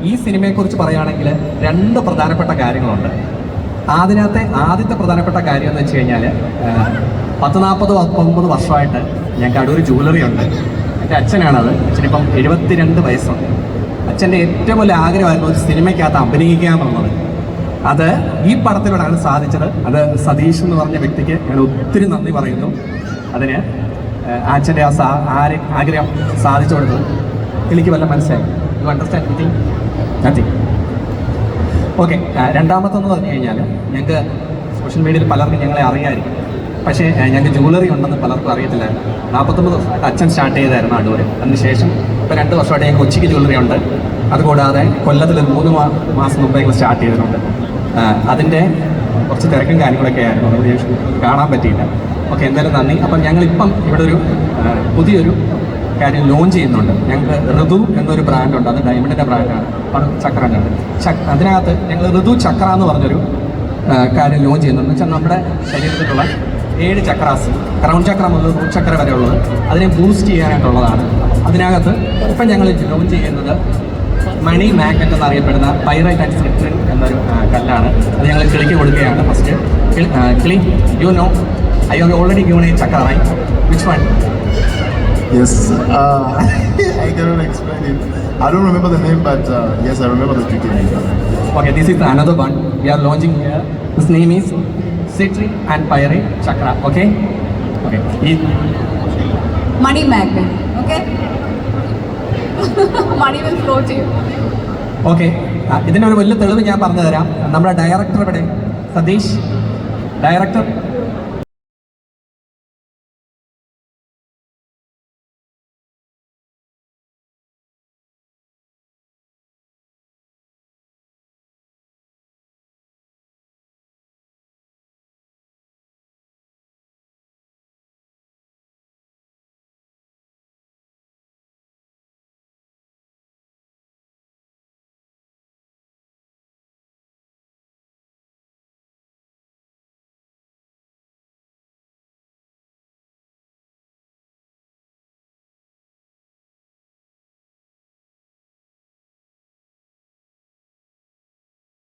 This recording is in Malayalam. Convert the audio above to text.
ഈ സിനിമയെക്കുറിച്ച് പറയുകയാണെങ്കിൽ രണ്ട് പ്രധാനപ്പെട്ട കാര്യങ്ങളുണ്ട്. ആദ്യത്തെ പ്രധാനപ്പെട്ട കാര്യം എന്ന് വെച്ച് കഴിഞ്ഞാൽ 40-49 വർഷമായിട്ട് ഞങ്ങൾക്ക് അടൂര് ജുവലറി ഉണ്ട്. എൻ്റെ അച്ഛനാണത്. അച്ഛനിപ്പം 72 വയസ്സുണ്ട്. അച്ഛൻ്റെ ഏറ്റവും വലിയ ആഗ്രഹമായിരുന്നു ഒരു സിനിമയ്ക്കകത്ത് അഭിനയിക്കുക എന്നുള്ളത്. അത് ഈ പടത്തിലൂടെയാണ് സാധിച്ചത്. അത് സതീഷ് എന്ന് പറഞ്ഞ വ്യക്തിക്ക് ഞാൻ ഒത്തിരി നന്ദി പറയുന്നു. അതിന് അച്ഛൻ്റെ ആഗ്രഹം സാധിച്ചു കൊടുത്തത് എനിക്ക് വല്ല മനസ്സിലായി. You understand anything? Nothing. Okay. രണ്ടാമത്തെന്ന് പറഞ്ഞു കഴിഞ്ഞാൽ ഞങ്ങൾക്ക് സോഷ്യൽ മീഡിയയിൽ പലർക്കും ഞങ്ങളെ അറിയാമായിരിക്കും. പക്ഷേ ഞങ്ങൾക്ക് ജുവലറി ഉണ്ടെന്ന് പലർക്കും അറിയത്തില്ലായിരുന്നു. 49 വർഷമായിട്ട് അച്ഛൻ സ്റ്റാർട്ട് ചെയ്തായിരുന്നു അടൂര്. അതിനുശേഷം ഇപ്പോൾ 2 വർഷമായിട്ട് ഞങ്ങൾക്ക് കൊച്ചിക്ക് ജുവലറി ഉണ്ട്. അതുകൂടാതെ കൊല്ലത്തിൽ 3 മാസം മുമ്പ് ഞങ്ങൾ സ്റ്റാർട്ട് ചെയ്തിട്ടുണ്ട്. അതിൻ്റെ കുറച്ച് തിരക്കും കാര്യങ്ങളൊക്കെ ആയിരുന്നു. അതുകൊണ്ട് ഞാൻ കാണാൻ പറ്റിയില്ല. ഓക്കെ, എന്തായാലും നന്ദി. അപ്പം ഞങ്ങളിപ്പം ഇവിടെ ഒരു പുതിയൊരു കാര്യം ലോഞ്ച് ചെയ്യുന്നുണ്ട്. ഞങ്ങൾക്ക് ഋതു എന്നൊരു ബ്രാൻഡുണ്ട്. അത് ഡയമണ്ടിൻ്റെ ബ്രാൻഡാണ്. ചക്രൻ്റെ അതിനകത്ത് ഞങ്ങൾ ഋതു ചക്ര എന്ന് പറഞ്ഞൊരു കാര്യം ലോഞ്ച് ചെയ്യുന്നുണ്ട്. എന്ന് വെച്ചാൽ നമ്മുടെ ശരീരത്തിലുള്ള 7 ചക്രാസ്, ക്രൗൺ ചക്ര മുതൽ റൂട്ട് ചക്ര വരെ ഉള്ളത്, അതിനെ ബൂസ്റ്റ് ചെയ്യാനായിട്ടുള്ളതാണ്. അതിനകത്ത് ഇപ്പം ഞങ്ങൾ ലോഞ്ച് ചെയ്യുന്നത് മണി മാഗ്നറ്റ് എന്നറിയപ്പെടുന്ന പൈറൈറ്റ് ആൻഡ് സിട്രിൻ എന്നൊരു കല്ലാണ്. അത് ഞങ്ങൾ കിളിക്ക് കൊടുക്കുകയാണ്. ഫസ്റ്റ് കിളി, you know I have already given a chakra, right? Which one? Yes, I cannot explain it. I don't remember the name, but yes, I remember the tricky name. Okay, this is another one we are launching here. His name is Citric and Pyrite Chakra. Okay? Okay. Money magnet. Okay? Money will flow to you. Okay. ഇതിനൊരു വലിയ തെളിവ് ഞാൻ പറഞ്ഞു തരാം. നമ്മുടെ ഡയറക്ടർ ഇവിടെ, സതീഷ് ഡയറക്ടർ